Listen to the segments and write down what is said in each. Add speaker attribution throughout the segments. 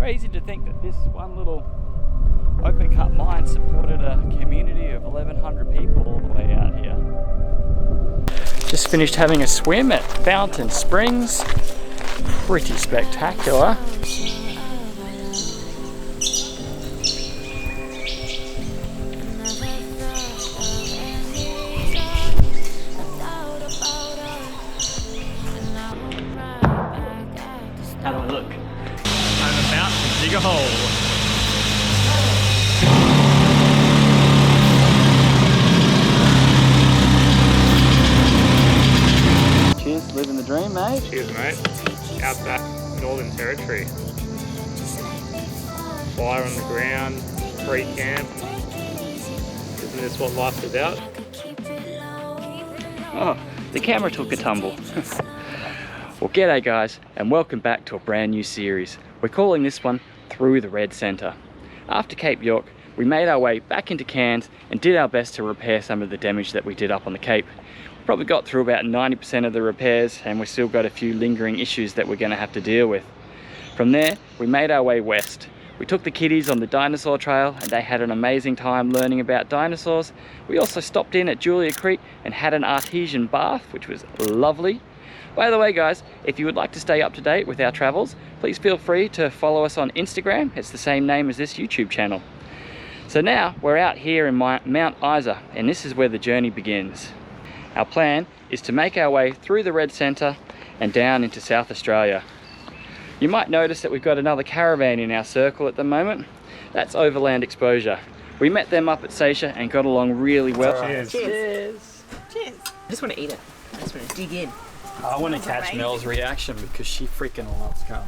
Speaker 1: Crazy to think that this one little open cut mine supported a community of 1,100 people all the way out here. Just finished having a swim at Fountain Springs. Pretty spectacular. Have a look. I'm about to dig a hole. Cheers, living the dream, mate.
Speaker 2: Cheers, mate. Outback, Northern Territory. Fire on the ground, free camp. Isn't this what life's about?
Speaker 1: Oh, the camera took a tumble. Well, g'day guys, and welcome back to a brand new series. We're calling this one Through the Red Centre. After Cape York, we made our way back into Cairns and did our best to repair some of the damage that we did up on the Cape. We probably got through about 90% of the repairs, and we've still got a few lingering issues that we're going to have to deal with. From there, we made our way west. We took the kiddies on the dinosaur trail and they had an amazing time learning about dinosaurs. We also stopped in at Julia Creek and had an artesian bath, which was lovely. By the way guys, if you would like to stay up to date with our travels, please feel free to follow us on Instagram. It's the same name as this YouTube channel. So now we're out here in Mount Isa, and this is where the journey begins. Our plan is to make our way through the Red Centre and down into South Australia. You might notice that we've got another caravan in our circle at the moment. That's Overland Exposure. We met them up at Seisha and got along really well.
Speaker 2: Cheers.
Speaker 3: Cheers. Cheers. I just want to eat it. I just want to dig in.
Speaker 1: I want to catch Mel's reaction because she freaking loves carbonara.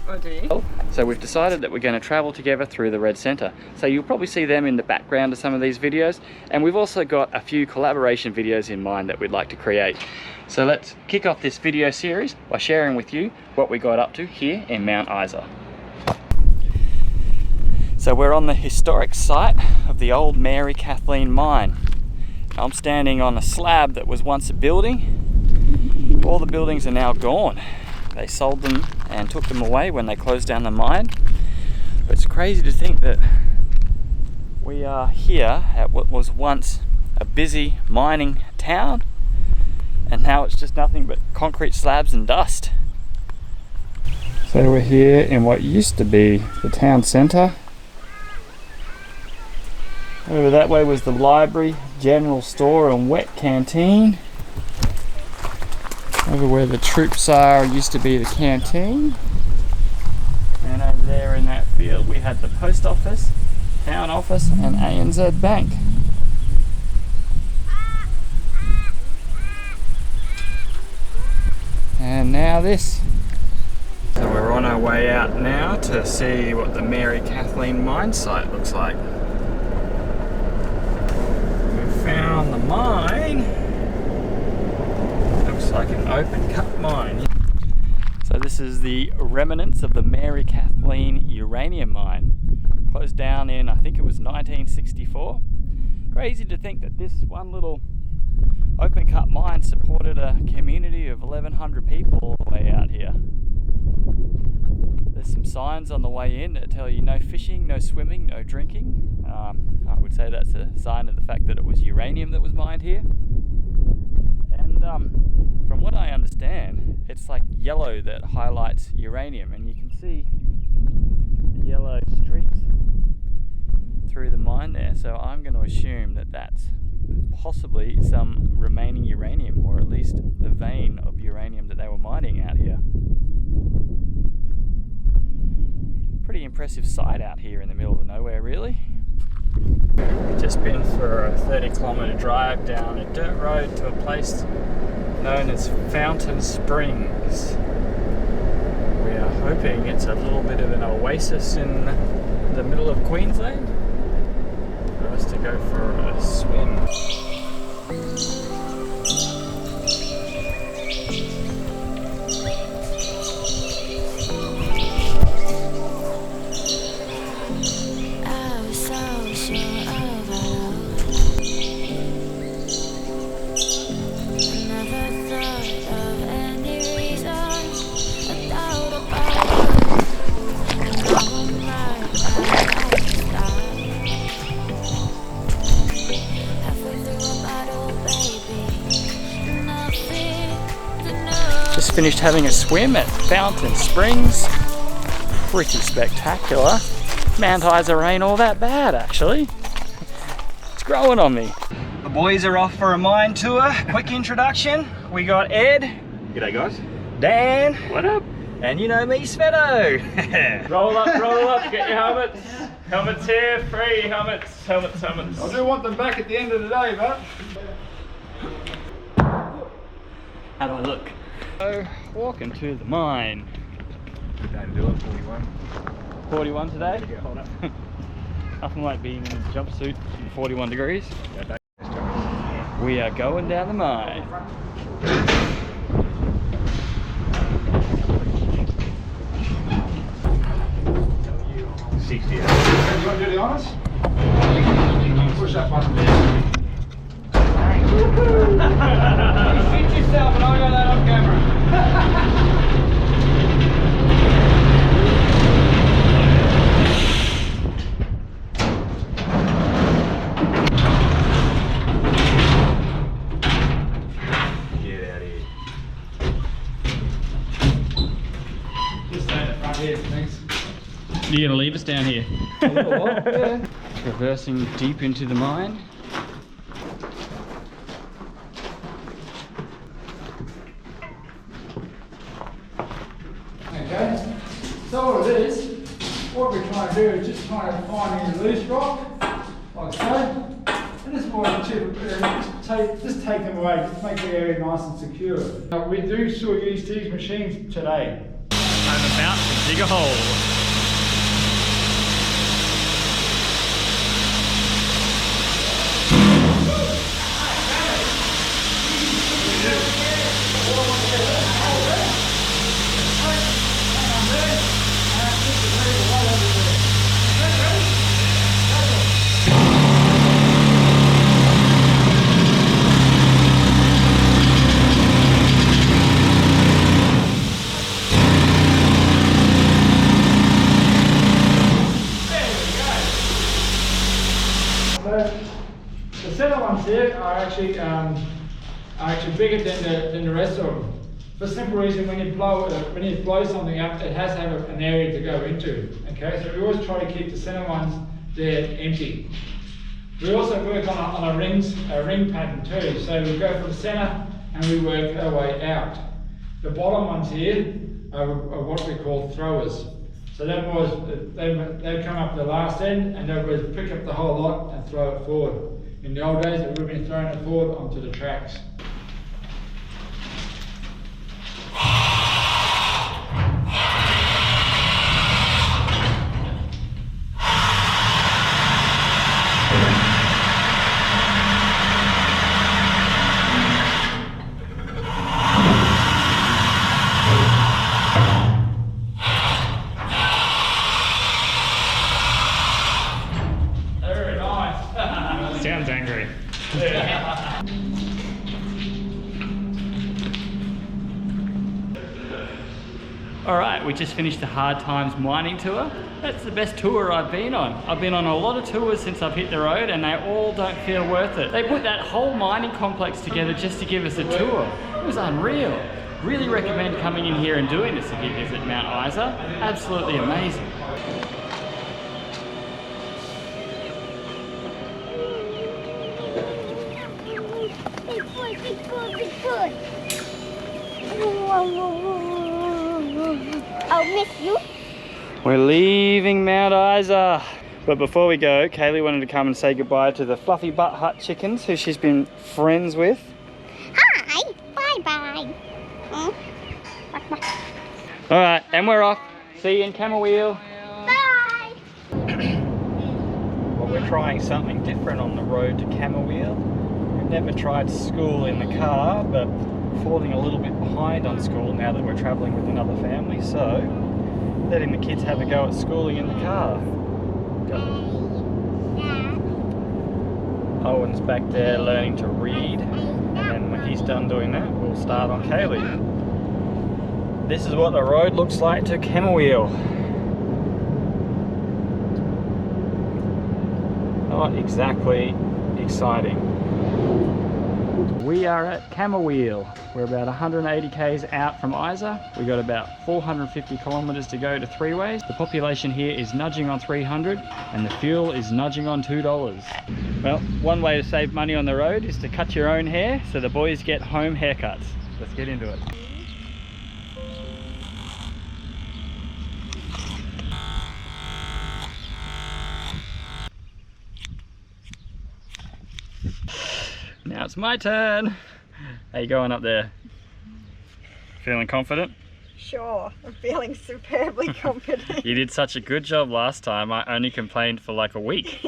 Speaker 3: Oh, do you?
Speaker 1: So we've decided that we're going to travel together through the Red Centre. So you'll probably see them in the background of some of these videos. And we've also got a few collaboration videos in mind that we'd like to create. So let's kick off this video series by sharing with you what we got up to here in Mount Isa. So we're on the historic site of the old Mary Kathleen mine. I'm standing on a slab that was once a building. All the buildings are now gone. They sold them and took them away when they closed down the mine. But it's crazy to think that we are here at what was once a busy mining town, and now it's just nothing but concrete slabs and dust. So we're here in what used to be the town centre. Over that way was the library, general store and wet canteen. Over where the troops are used to be the canteen. And over there in that field we had the post office, town office and ANZ Bank. And now this. So we're on our way out now to see what the Mary Kathleen mine site looks like. We found the mine. Looks like an open cut mine. So this is the remnants of the Mary Kathleen uranium mine. Closed down in, I think it was 1964. Crazy to think that this one little open cut mine supported a community of 1,100 people all the way out here. There's some signs on the way in that tell you no fishing, no swimming, no drinking. I would say that's a sign of the fact that it was uranium that was mined here. And from what I understand, it's like yellow that highlights uranium, and you can see the yellow streaks through the mine there. So I'm going to assume that that's possibly some remaining uranium, or at least the vein of uranium that they were mining out here. Pretty impressive sight out here in the middle of nowhere, really. We've just been for a 30-kilometre drive down a dirt road to a place known as Fountain Springs. We are hoping it's a little bit of an oasis in the middle of Queensland for us to go for a swim. finished having a swim at Fountain Springs. Pretty spectacular. Mount Isa ain't all that bad actually. It's growing on me. The boys are off for a mine tour. Quick introduction. We got Ed.
Speaker 2: G'day guys.
Speaker 1: Dan.
Speaker 2: What up?
Speaker 1: And you know me, Sveto.
Speaker 2: Roll up, get your helmets. Helmets here, free helmets, helmets.
Speaker 4: I do want them back at the end of the day, but
Speaker 1: How do I look? So, walking to the mine.
Speaker 4: good day to do it, 41.
Speaker 1: 41 today.
Speaker 4: Yeah, hold up.
Speaker 1: Nothing like being in a jumpsuit in 41 degrees. We are going down the mine.
Speaker 4: You want to do the honours? Push that button there. You fit yourself and I got that on camera. Get out of here. Just stay in the front here, thanks.
Speaker 1: You're gonna leave us down here.
Speaker 4: Yeah.
Speaker 1: Traversing deep into the mine.
Speaker 4: Okay, so what it is, what we're trying to do is just trying to find any loose rock, like so, and this more just take them away, just make the area nice and secure. We do still use these machines today.
Speaker 1: I'm about to dig a hole.
Speaker 4: The center ones here are actually bigger than the rest of them. For the simple reason, when you blow something up, it has to have an area to go into. Okay, so we always try to keep the center ones there empty. We also work on a ring pattern too. So we go from the center and we work our way out. The bottom ones here are what we call throwers. So they'd come up the last end and they would pick up the whole lot and throw it forward. In the old days, it would have been throwing it forward onto the tracks.
Speaker 2: Sounds angry.
Speaker 1: Alright, we just finished the Hard Times mining tour. That's the best tour I've been on. I've been on a lot of tours since I've hit the road and they all don't feel worth it. They put that whole mining complex together just to give us a tour. It was unreal. Really recommend coming in here and doing this if you visit Mount Isa. Absolutely amazing.
Speaker 5: Bigfoot. I'll miss you.
Speaker 1: We're leaving Mount Isa. But before we go, Kaylee wanted to come and say goodbye to the Fluffy Butt Hut chickens who she's been friends with.
Speaker 5: Hi. Bye-bye.
Speaker 1: Alright, and we're off. See you in Camel Wheel.
Speaker 5: Bye.
Speaker 1: Well, we're trying something different on the road to Camel Wheel. We've never tried school in the car, but falling a little bit behind on school now that we're travelling with another family, so letting the kids have a go at schooling in the car. Owen's back there learning to read, and then when he's done doing that, we'll start on Kaylee. This is what the road looks like to Camel Wheel. Not exactly exciting. We are at Camberwheel. We're about 180 k's out from Isa. We got about 450 kilometers to go to three ways. The population here is nudging on 300 and the fuel is nudging on $2. Well, one way to save money on the road is to cut your own hair, so the boys get home haircuts. Let's get into it. Now it's my turn. How you going up there? Feeling confident?
Speaker 6: Sure, I'm feeling superbly confident.
Speaker 1: You did such a good job last time. I only complained for like a week.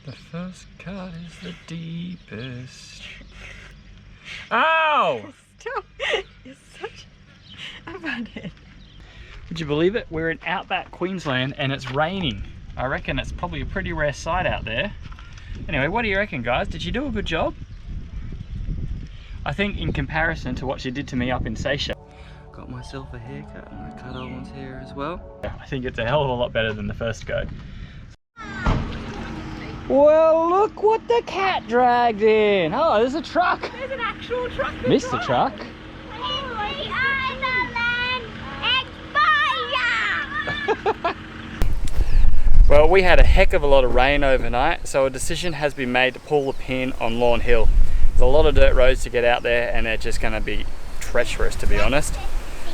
Speaker 1: The first cut is the deepest. Ow!
Speaker 6: Stop! You're such a butthead.
Speaker 1: Would you believe it? We're in outback Queensland and it's raining. I reckon it's probably a pretty rare sight out there. Anyway, what do you reckon, guys? Did you do a good job? I think in comparison to what she did to me up in Seychelles. Got myself a haircut and I cut Owen's hair as well. I think it's a hell of a lot better than the first go. Well, look what the cat dragged in. Oh, there's a truck.
Speaker 6: There's an actual truck.
Speaker 1: Missed the truck. Well, we had a heck of a lot of rain overnight, so a decision has been made to pull the pin on Lawn Hill. There's a lot of dirt roads to get out there and they're just going to be treacherous, to be honest.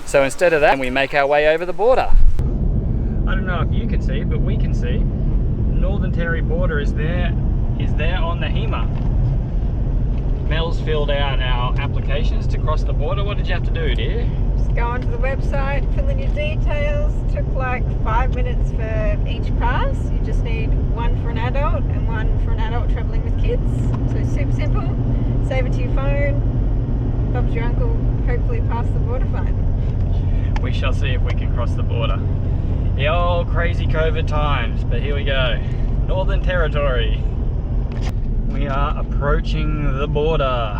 Speaker 1: So instead of that, we make our way over the border. I don't know if you can see, but we can see Northern Territory border is there on the HEMA. Mel's filled out our applications to cross the border. What did you have to do, dear?
Speaker 6: Just go onto the website, fill in your details. Took like 5 minutes for each pass. You just need one for an adult and one for an adult travelling with kids. So super simple. Save it to your phone. Bob's your uncle. Hopefully pass the border fine.
Speaker 1: We shall see if we can cross the border. The old crazy COVID times, but here we go. Northern Territory. We are approaching the border.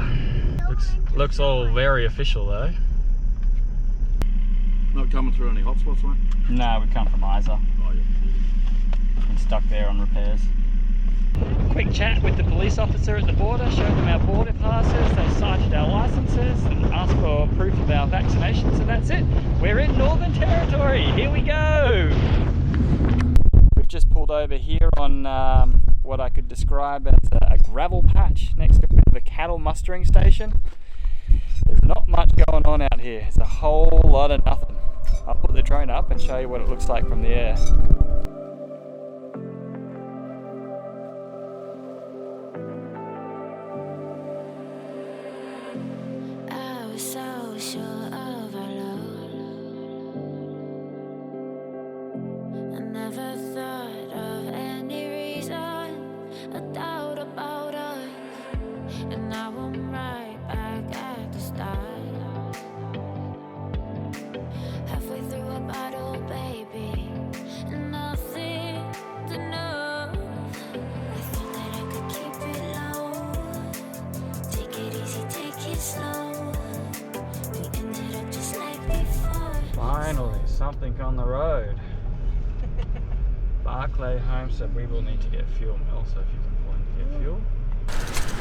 Speaker 1: Looks all very official though.
Speaker 7: Not coming through any hotspots, mate?
Speaker 1: No, we come from Isa.
Speaker 7: Oh, yeah.
Speaker 1: Been stuck there on repairs. Quick chat with the police officer at the border, showed them our border passes, they cited our licenses and asked for proof of our vaccinations, and that's it. We're in Northern Territory, here we go! We've just pulled over here on what I could describe as a gravel patch next to a cattle mustering station. There's not much going on out here, it's a whole lot of nothing. I'll put the drone up and show you what it looks like from the air. Finally, something on the road. Barklay Homestead. We will need to get fuel, Mel, so if you can pull in to get fuel.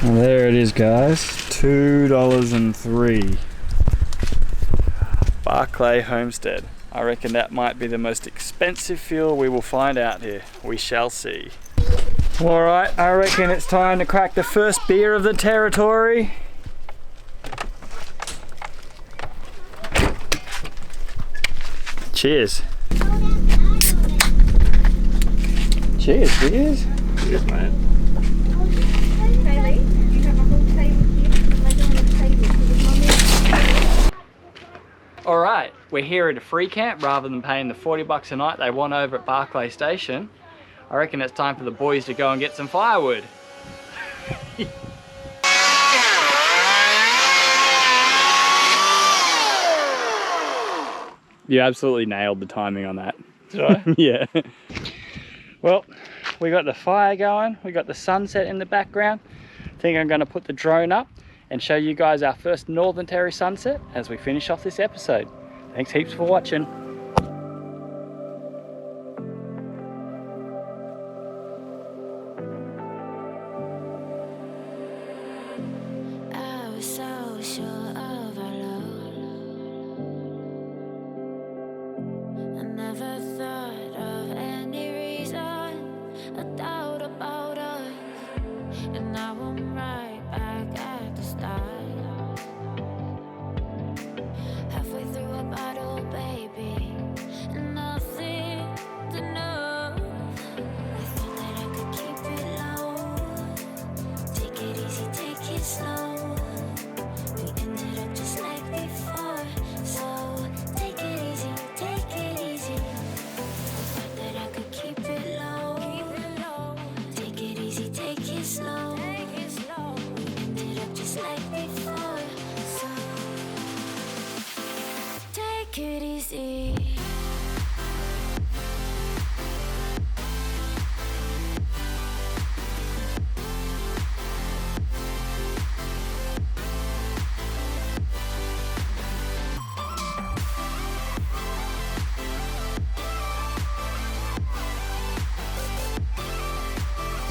Speaker 1: Well, there it is, guys. $2.03. Barklay Homestead. I reckon that might be the most expensive fuel we will find out here. We shall see. Alright, I reckon it's time to crack the first beer of the territory. Cheers. Cheers, cheers.
Speaker 7: Cheers, mate.
Speaker 6: Bailey, you have a whole table here. I don't have a table for the mommy.
Speaker 1: Alright, we're here at a free camp rather than paying the $40 a night they want over at Barklay Station. I reckon it's time for the boys to go and get some firewood. You absolutely nailed the timing on that.
Speaker 2: Did I?
Speaker 1: Yeah. Well, we got the fire going, we got the sunset in the background. I think I'm going to put the drone up and show you guys our first Northern Territory sunset as we finish off this episode. Thanks heaps for watching.
Speaker 8: I was so sure of our love. I never thought of any reason, a doubt about us, and now I'm right back at the start. Halfway through a bottle, baby, and nothing to know. I thought that I could keep it low. Take it easy, take it slow. We ended up just like before, so take it easy, take it easy. I thought that I could keep it low, take it easy, take it slow. We ended up just like before, so take it easy.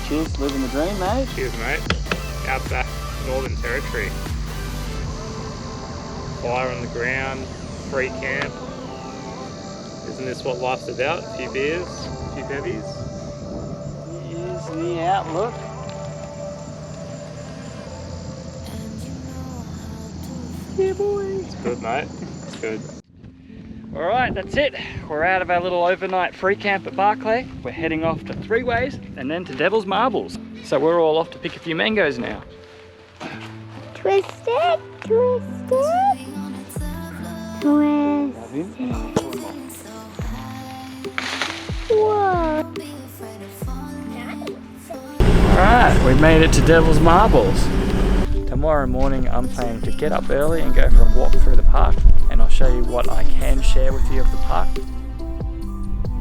Speaker 1: Cheers, living the dream, mate.
Speaker 2: Cheers, mate. Outback, Northern Territory. Fire on the ground, free camp. Isn't this what life's about? A few beers, a few bevies.
Speaker 1: Here's the outlook. Yeah, boy.
Speaker 2: It's good, mate. It's good.
Speaker 1: Alright, that's it. We're out of our little overnight free camp at Barklay. We're heading off to Three Ways and then to Devil's Marbles. So we're all off to pick a few mangoes now.
Speaker 5: Twist it, twist it, twist. Whoa.
Speaker 1: Alright, we made it to Devil's Marbles. Tomorrow morning I'm planning to get up early and go for a walk through the park, and I'll show you what I can share with you of the park.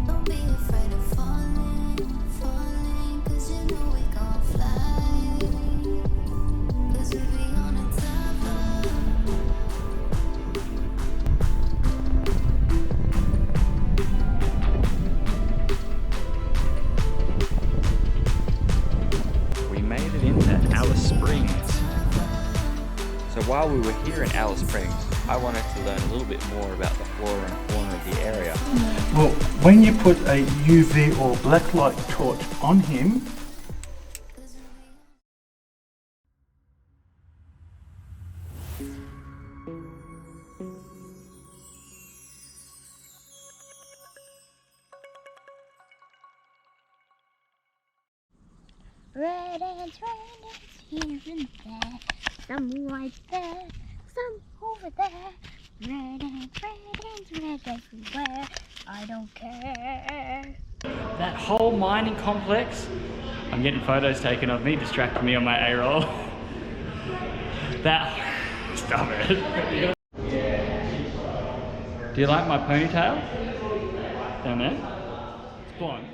Speaker 8: Don't be afraid of falling, 'cause you know we gon' fly. 'Cause we be on a
Speaker 1: We made it into Alice Springs. So while we were here in Alice Springs, I wanted to learn a little bit more about the flora and fauna of the area.
Speaker 9: Well, when you put a UV or black light torch on him,
Speaker 5: Red ants, here and there. Some right there, some over there. Red ants everywhere. I don't care.
Speaker 1: That whole mining complex, I'm getting photos taken of me, distracting me on my A-roll. Stop it. Do you like my ponytail? Down there? It's blonde.